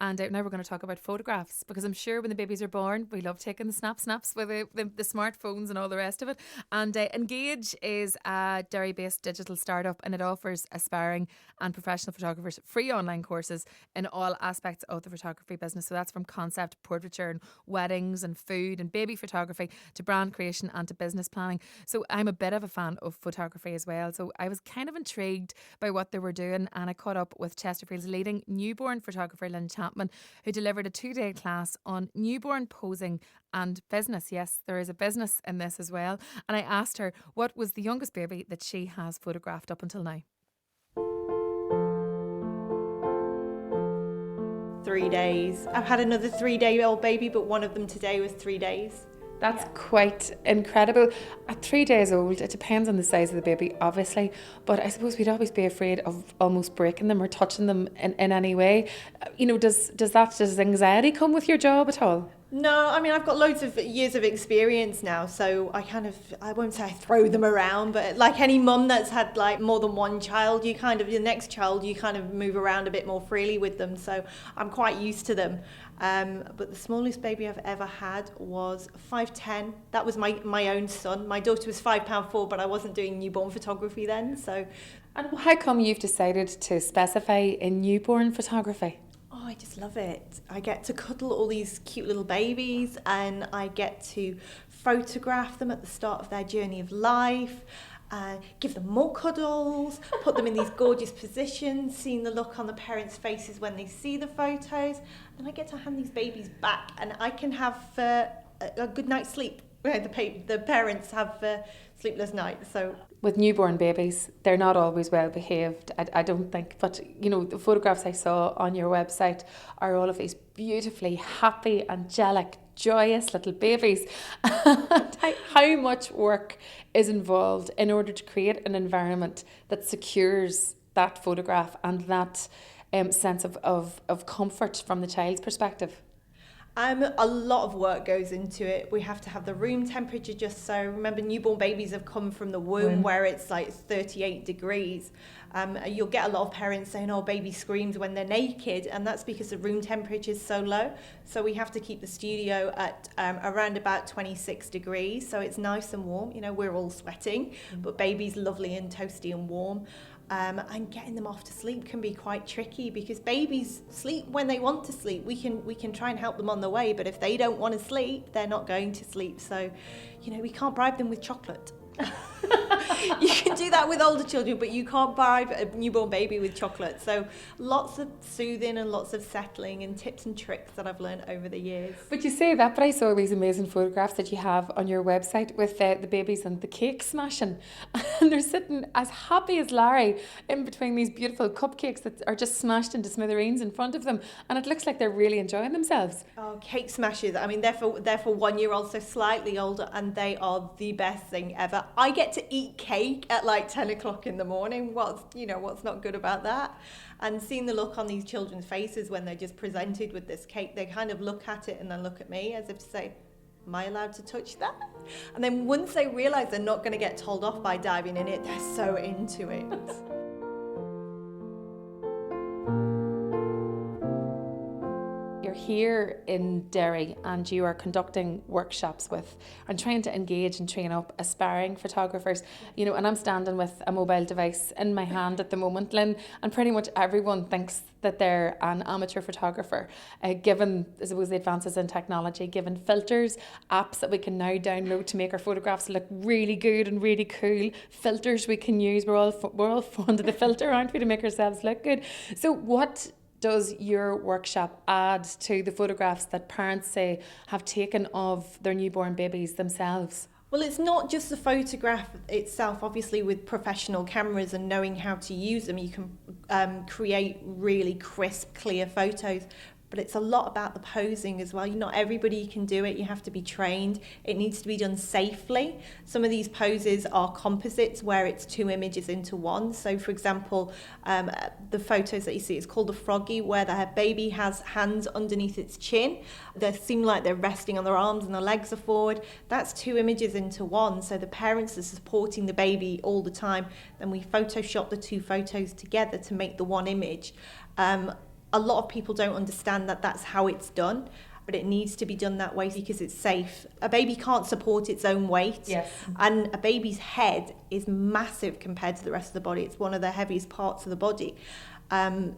And now we're going to talk about photographs, because I'm sure when the babies are born, we love taking the snaps with the smartphones and all the rest of it. And Engage is a Derry-based digital startup, and it offers aspiring and professional photographers free online courses in all aspects of the photography business. So that's from concept, portraiture and weddings and food and baby photography to brand creation and to business planning. So I'm a bit of a fan of photography as well. So I was kind of intrigued by what they were doing, and I caught up with Chesterfield's leading newborn photographer, Lyn Chapman, who delivered a 2-day class on newborn posing and business. Yes, there is a business in this as well. And I asked her what was the youngest baby that she has photographed up until now. 3 days. I've had another 3-day-old baby, but one of them today was 3 days. That's quite incredible. At 3 days old, it depends on the size of the baby, obviously, but I suppose we'd always be afraid of almost breaking them or touching them in any way. Does anxiety come with your job at all? No, I mean, I've got loads of years of experience now, so I won't say I throw them around, but like any mum that's had like more than one child, your next child, you kind of move around a bit more freely with them, so I'm quite used to them. But the smallest baby I've ever had was 5'10". That was my own son. My daughter was £5.4, but I wasn't doing newborn photography then, so. And how come you've decided to specify in newborn photography? Oh, I just love it. I get to cuddle all these cute little babies, and I get to photograph them at the start of their journey of life, give them more cuddles, put them in these gorgeous positions, seeing the look on the parents' faces when they see the photos. And I get to hand these babies back, and I can have a good night's sleep. The parents have sleepless nights. So with newborn babies, they're not always well behaved, I don't think. But, the photographs I saw on your website are all of these beautifully happy, angelic, joyous little babies. How much work is involved in order to create an environment that secures that photograph and that sense of comfort from the child's perspective? A lot of work goes into it. We have to have the room temperature just so. Remember, newborn babies have come from the womb where it's like 38 degrees. You'll get a lot of parents saying, oh, baby screams when they're naked, and that's because the room temperature is so low. So we have to keep the studio at around about 26 degrees, so it's nice and warm. We're all sweating, but baby's lovely and toasty and warm. And getting them off to sleep can be quite tricky because babies sleep when they want to sleep. We can try and help them on the way, but if they don't want to sleep, they're not going to sleep. So, we can't bribe them with chocolate. You can do that with older children, but you can't bribe a newborn baby with chocolate. So lots of soothing and lots of settling and tips and tricks that I've learned over the years. But you say that, but I saw these amazing photographs that you have on your website with the babies and the cake smashing, and they're sitting as happy as Larry in between these beautiful cupcakes that are just smashed into smithereens in front of them, and it looks like they're really enjoying themselves. Oh, cake smashers! I mean, they're for 1-year-olds, so slightly older, and they are the best thing ever. I get to eat cake at like 10 o'clock in the morning. What's not good about that? And seeing the look on these children's faces when they're just presented with this cake, they kind of look at it and then look at me as if to say, am I allowed to touch that? And then once they realise they're not going to get told off by diving in it, they're so into it. You're here in Derry and you are conducting workshops with and trying to engage and train up aspiring photographers, and I'm standing with a mobile device in my hand at the moment, Lynn, and pretty much everyone thinks that they're an amateur photographer, given, I suppose, the advances in technology, given filters, apps that we can now download to make our photographs look really good and really cool, filters we can use. We're all fond of the filter, aren't we, to make ourselves look good? So what does your workshop add to the photographs that parents say have taken of their newborn babies themselves? Well, it's not just the photograph itself. Obviously, with professional cameras and knowing how to use them, you can create really crisp, clear photos. But it's a lot about the posing as well. Not everybody can do it. You have to be trained. It needs to be done safely. Some of these poses are composites where it's 2 images into one. So, for example, the photos that you see, it's called the froggy, where the baby has hands underneath its chin. They seem like they're resting on their arms and their legs are forward. That's 2 images into one. So the parents are supporting the baby all the time. Then we Photoshop the 2 photos together to make the one image. a lot of people don't understand that that's how it's done, but it needs to be done that way because it's safe. A baby can't support its own weight. Yes. And a baby's head is massive compared to the rest of the body. It's one of the heaviest parts of the body.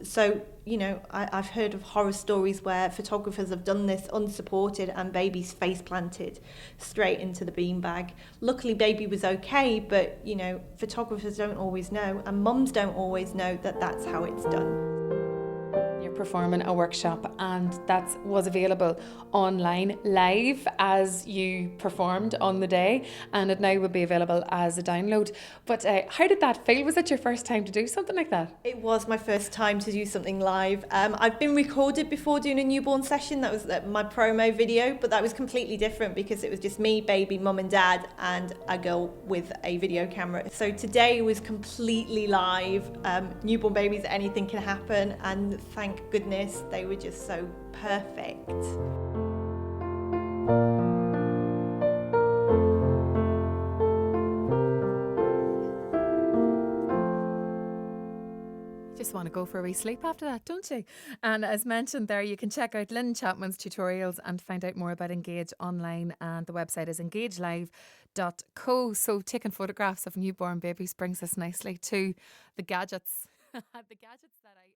So, you know, I've heard of horror stories where photographers have done this unsupported and baby's face planted straight into the beanbag. Luckily, baby was okay, but, you know, photographers don't always know, and mums don't always know that that's how it's done. Performing a workshop, and that was available online live as you performed on the day, and it now will be available as a download. But how did that feel? Was it your first time to do something like that? It was my first time to do something live. I've been recorded before doing a newborn session. That was my promo video, but that was completely different because it was just me, baby, mum and dad, and a girl with a video camera. So today was completely live. Newborn babies, anything can happen, and thank goodness they were just so perfect. Just want to go for a wee sleep after that, don't you? And as mentioned there, you can check out Lyn Chapman's tutorials and find out more about Engage online, and the website is engagelive.co. So taking photographs of newborn babies brings us nicely to the gadgets. The gadgets that I